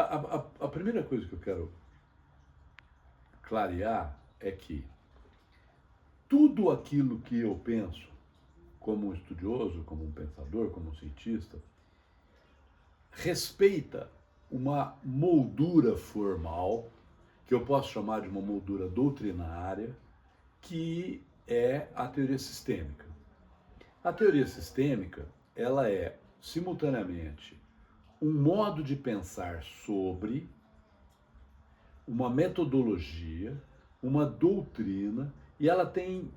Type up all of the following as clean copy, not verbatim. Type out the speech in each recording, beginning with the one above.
A primeira coisa que eu quero clarear é que tudo aquilo que eu penso, como um estudioso, como um pensador, como um cientista, respeita uma moldura formal, que eu posso chamar de uma moldura doutrinária, que é a teoria sistêmica. A teoria sistêmica, ela é simultaneamente um modo de pensar sobre uma metodologia, uma doutrina, e ela tem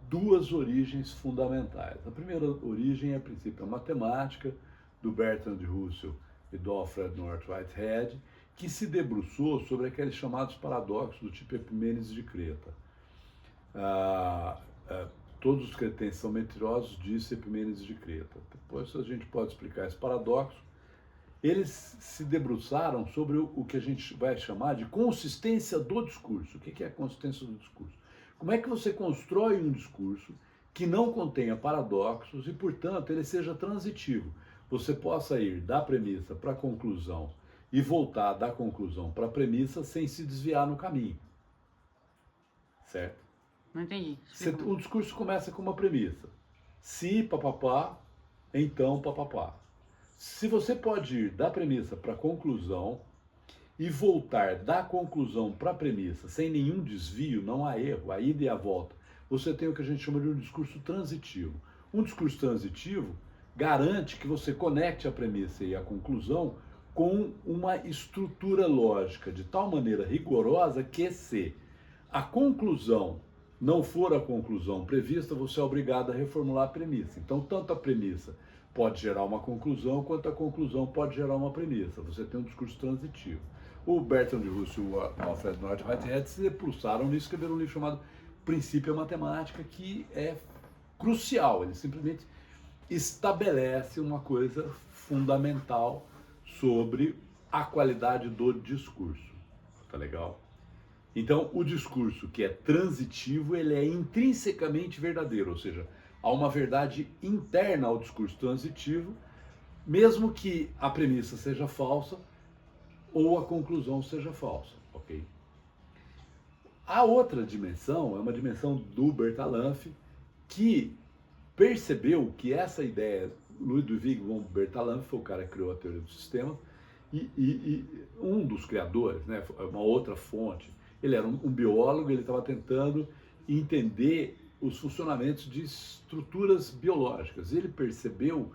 duas origens fundamentais. A primeira origem é a princípio a matemática, do Bertrand Russell e do Alfred North Whitehead, que se debruçou sobre aqueles chamados paradoxos do tipo Epimênides de Creta. Todos os cretenses são mentirosos, disse Epimênides de Creta. Depois a gente pode explicar esse paradoxo. Eles se debruçaram sobre o que a gente vai chamar de consistência do discurso. O que é a consistência do discurso? Como é que você constrói um discurso que não contenha paradoxos e, portanto, ele seja transitivo? Você possa ir da premissa para a conclusão e voltar da conclusão para a premissa sem se desviar no caminho. Certo? Não entendi. O discurso começa com uma premissa. Se papapá, então papapá. Se você pode ir da premissa para a conclusão e voltar da conclusão para a premissa sem nenhum desvio, não há erro, a ida e a volta, você tem o que a gente chama de um discurso transitivo. Um discurso transitivo garante que você conecte a premissa e a conclusão com uma estrutura lógica de tal maneira rigorosa que, se a conclusão não for a conclusão prevista, você é obrigado a reformular a premissa. Então, tanto a premissa pode gerar uma conclusão, quanto a conclusão pode gerar uma premissa. Você tem um discurso transitivo. O Bertrand Russell e o Alfred North Whitehead se debruçaram nisso, escreveram um livro chamado Princípio à Matemática, que é crucial. Ele simplesmente estabelece uma coisa fundamental sobre a qualidade do discurso. Tá legal? Então, o discurso que é transitivo, ele é intrinsecamente verdadeiro, ou seja, há uma verdade interna ao discurso transitivo, mesmo que a premissa seja falsa ou a conclusão seja falsa, ok? A outra dimensão é uma dimensão do Bertalanffy, que percebeu que essa ideia, Ludwig von Bertalanffy foi o cara que criou a teoria do sistema, e um dos criadores, né, uma outra fonte, ele era um biólogo, ele estava tentando entender os funcionamentos de estruturas biológicas. Ele percebeu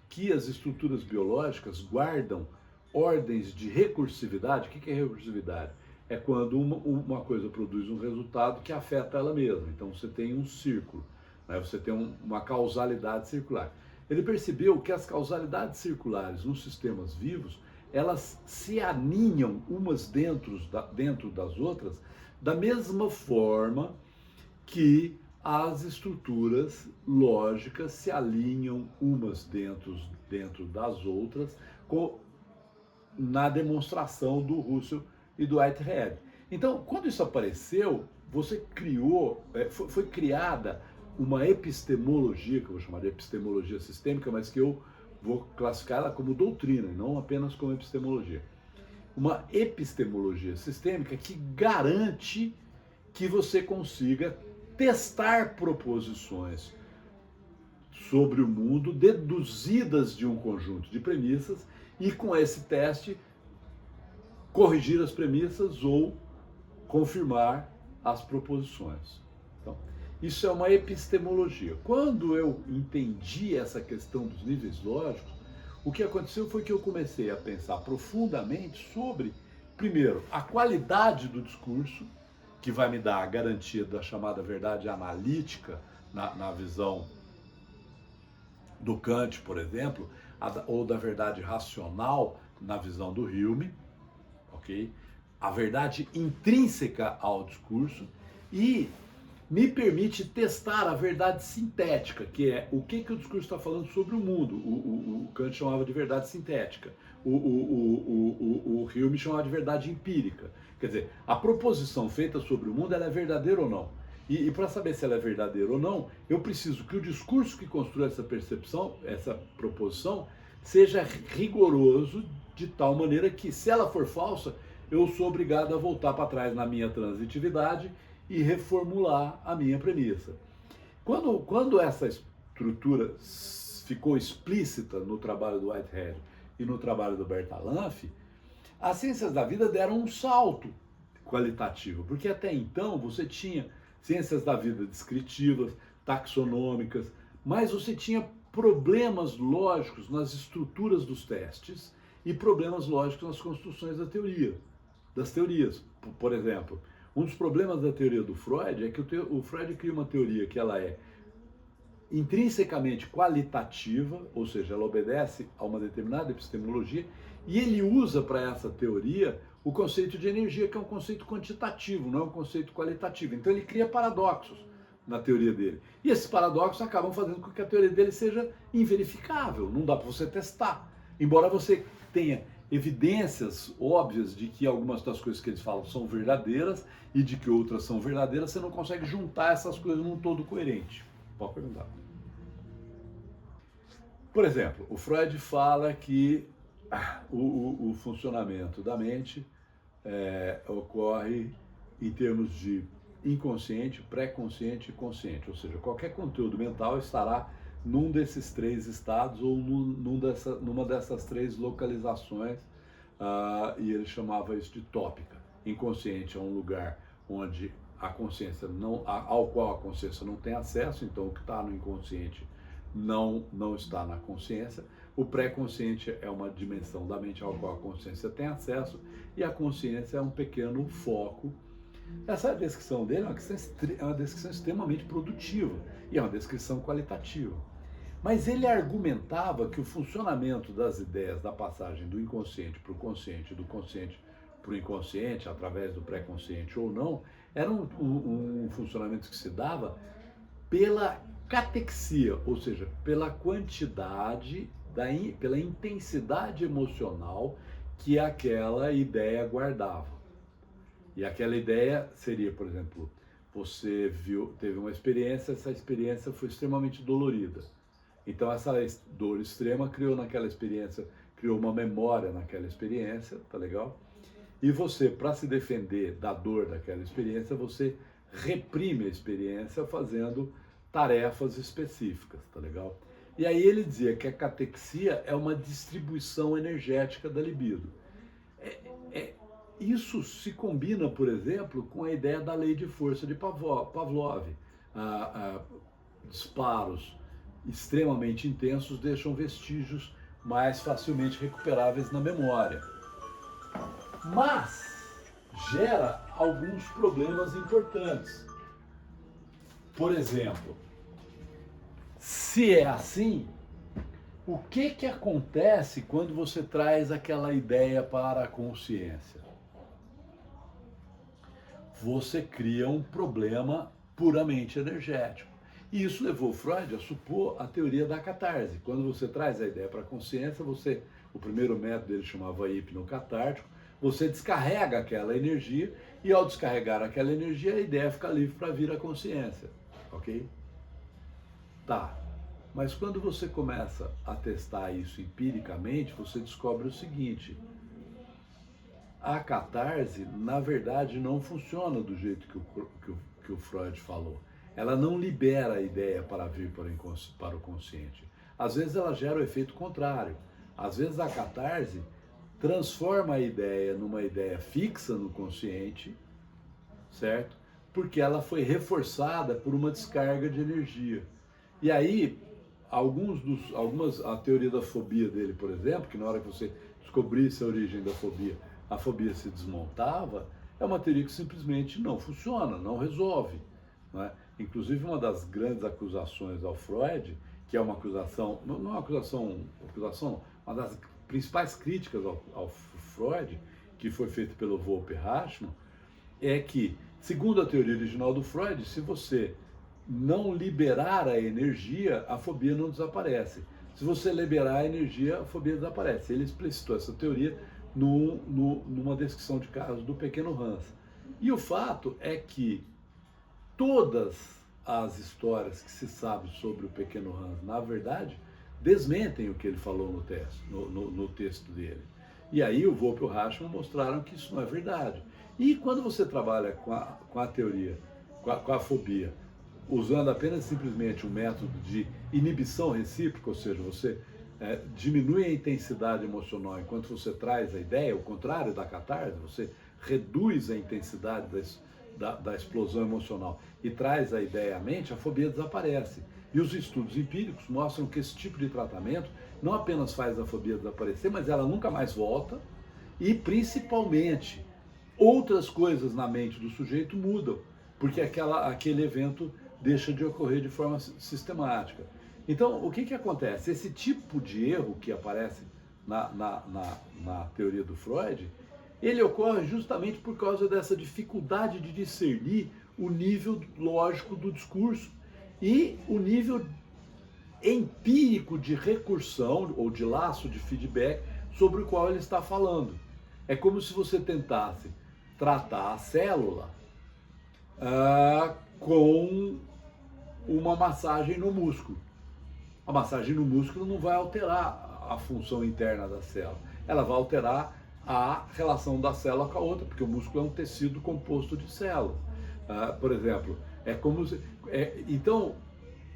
que as estruturas biológicas guardam ordens de recursividade. O que é recursividade? É quando uma coisa produz um resultado que afeta ela mesma. Então você tem um círculo, né? Você tem uma causalidade circular. Ele percebeu que as causalidades circulares nos sistemas vivos, elas se aninham umas dentro das outras da mesma forma que as estruturas lógicas se alinham umas dentro das outras na demonstração do Russell e do Whitehead. Então, quando isso apareceu, foi criada uma epistemologia, que eu vou chamar de epistemologia sistêmica, mas que eu vou classificar ela como doutrina, e não apenas como epistemologia. Uma epistemologia sistêmica que garante que você consiga testar proposições sobre o mundo deduzidas de um conjunto de premissas e, com esse teste, corrigir as premissas ou confirmar as proposições. Então, isso é uma epistemologia. Quando eu entendi essa questão dos níveis lógicos, o que aconteceu foi que eu comecei a pensar profundamente sobre, primeiro, a qualidade do discurso, que vai me dar a garantia da chamada verdade analítica, na visão do Kant, por exemplo, ou da verdade racional, na visão do Hume, ok? A verdade intrínseca ao discurso, e me permite testar a verdade sintética, que é o que o discurso está falando sobre o mundo. O Kant chamava de verdade sintética, o Hume chamava de verdade empírica. Quer dizer, a proposição feita sobre o mundo, ela é verdadeira ou não? E para saber se ela é verdadeira ou não, eu preciso que o discurso que construa essa percepção, essa proposição, seja rigoroso de tal maneira que, se ela for falsa, eu sou obrigado a voltar para trás na minha transitividade e reformular a minha premissa. Quando essa estrutura ficou explícita no trabalho do Whitehead e no trabalho do Bertalanffy, as ciências da vida deram um salto qualitativo, porque até então você tinha ciências da vida descritivas, taxonômicas, mas você tinha problemas lógicos nas estruturas dos testes e problemas lógicos nas construções das teorias. Por exemplo, um dos problemas da teoria do Freud é que o Freud cria uma teoria que ela é intrinsecamente qualitativa, ou seja, ela obedece a uma determinada epistemologia, e ele usa para essa teoria o conceito de energia, que é um conceito quantitativo, não é um conceito qualitativo. Então ele cria paradoxos na teoria dele. E esses paradoxos acabam fazendo com que a teoria dele seja inverificável, não dá para você testar. Embora você tenha evidências óbvias de que algumas das coisas que eles falam são verdadeiras e de que outras são verdadeiras, você não consegue juntar essas coisas num todo coerente. Pode perguntar. Por exemplo, o Freud fala que o funcionamento da mente ocorre em termos de inconsciente, pré-consciente e consciente, ou seja, qualquer conteúdo mental estará num desses três estados ou numa dessas três localizações, e ele chamava isso de tópica. Inconsciente é um lugar onde a consciência ao qual a consciência não tem acesso, então o que está no inconsciente não está na consciência. O pré-consciente é uma dimensão da mente ao qual a consciência tem acesso, e a consciência é um pequeno foco. Essa descrição dele é uma descrição extremamente produtiva e é uma descrição qualitativa. Mas ele argumentava que o funcionamento das ideias, da passagem do inconsciente para o consciente, do consciente para o inconsciente, através do pré-consciente ou não, era um funcionamento que se dava pela catexia, ou seja, pela quantidade, pela intensidade emocional que aquela ideia guardava. E aquela ideia seria, por exemplo, você teve uma experiência, essa experiência foi extremamente dolorida. Então essa dor extrema criou naquela experiência, criou uma memória naquela experiência, tá legal? E você, para se defender da dor daquela experiência, você reprime a experiência fazendo tarefas específicas, tá legal? E aí ele dizia que a catexia é uma distribuição energética da libido. Isso se combina, por exemplo, com a ideia da lei de força de Pavlov. Disparos extremamente intensos deixam vestígios mais facilmente recuperáveis na memória. Mas gera alguns problemas importantes. Por exemplo, se é assim, o que acontece quando você traz aquela ideia para a consciência? Você cria um problema puramente energético. E isso levou Freud a supor a teoria da catarse. Quando você traz a ideia para a consciência, o primeiro método ele chamava hipnocatártico, você descarrega aquela energia e ao descarregar aquela energia, a ideia fica livre para vir à consciência, ok? Tá, mas quando você começa a testar isso empiricamente, você descobre o seguinte: a catarse, na verdade, não funciona do jeito que o Freud falou. Ela não libera a ideia para vir para o consciente. Às vezes ela gera o efeito contrário. Às vezes a catarse transforma a ideia numa ideia fixa no consciente, certo? Porque ela foi reforçada por uma descarga de energia. E aí, a teoria da fobia dele, por exemplo, que na hora que você descobrisse a origem da fobia, a fobia se desmontava, é uma teoria que simplesmente não funciona, não resolve. Não é? Inclusive, uma das grandes acusações ao Freud, que é uma acusação, não é uma acusação, uma das principais críticas ao Freud, que foi feita pelo Volpe Hartmann, é que, segundo a teoria original do Freud, se você não liberar a energia, a fobia não desaparece. Se você liberar a energia, a fobia desaparece. Ele explicitou essa teoria numa descrição de casos do pequeno Hans. E o fato é que todas as histórias que se sabe sobre o pequeno Hans, na verdade, desmentem o que ele falou no texto dele. E aí o Volpe e o Rashomon mostraram que isso não é verdade. E quando você trabalha com a teoria, com a fobia, usando apenas simplesmente um método de inibição recíproca, ou seja, você diminui a intensidade emocional enquanto você traz a ideia, o contrário da catarse, você reduz a intensidade da explosão emocional e traz a ideia à mente, a fobia desaparece. E os estudos empíricos mostram que esse tipo de tratamento não apenas faz a fobia desaparecer, mas ela nunca mais volta e, principalmente, outras coisas na mente do sujeito mudam, porque aquele evento deixa de ocorrer de forma sistemática. Então, o que acontece? Esse tipo de erro que aparece na teoria do Freud, ele ocorre justamente por causa dessa dificuldade de discernir o nível lógico do discurso e o nível empírico de recursão ou de laço de feedback sobre o qual ele está falando. É como se você tentasse tratar a célula com uma massagem no músculo. A massagem no músculo não vai alterar a função interna da célula, ela vai alterar a relação da célula com a outra, porque o músculo é um tecido composto de células. Por exemplo, então,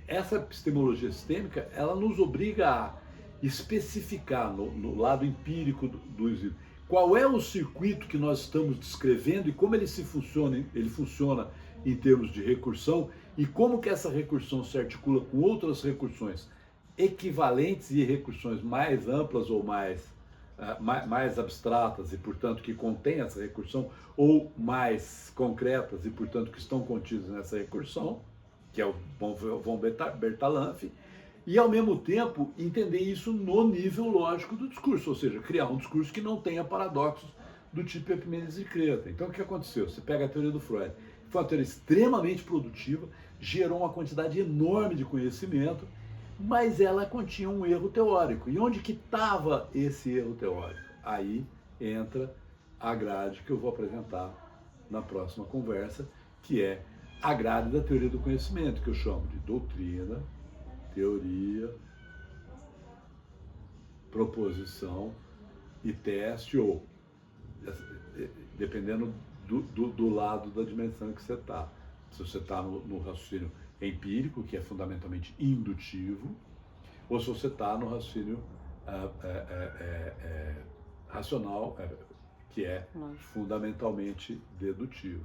essa epistemologia sistêmica, ela nos obriga a especificar no lado empírico do exílio qual é o circuito que nós estamos descrevendo e como ele funciona em termos de recursão e como que essa recursão se articula com outras recursões equivalentes e recursões mais amplas ou mais abstratas e, portanto, que contêm essa recursão, ou mais concretas e, portanto, que estão contidas nessa recursão, que é o von Bertalanffy, e, ao mesmo tempo, entender isso no nível lógico do discurso, ou seja, criar um discurso que não tenha paradoxos do tipo Epimênides e Creta. Então, o que aconteceu? Você pega a teoria do Freud, foi uma teoria extremamente produtiva, gerou uma quantidade enorme de conhecimento, mas ela continha um erro teórico. E onde que estava esse erro teórico? Aí entra a grade que eu vou apresentar na próxima conversa, que é a grade da teoria do conhecimento, que eu chamo de doutrina, teoria, proposição e teste, ou dependendo do lado da dimensão que você está. Se você está no raciocínio empírico, que é fundamentalmente indutivo, ou se você está no raciocínio racional, que é fundamentalmente dedutivo.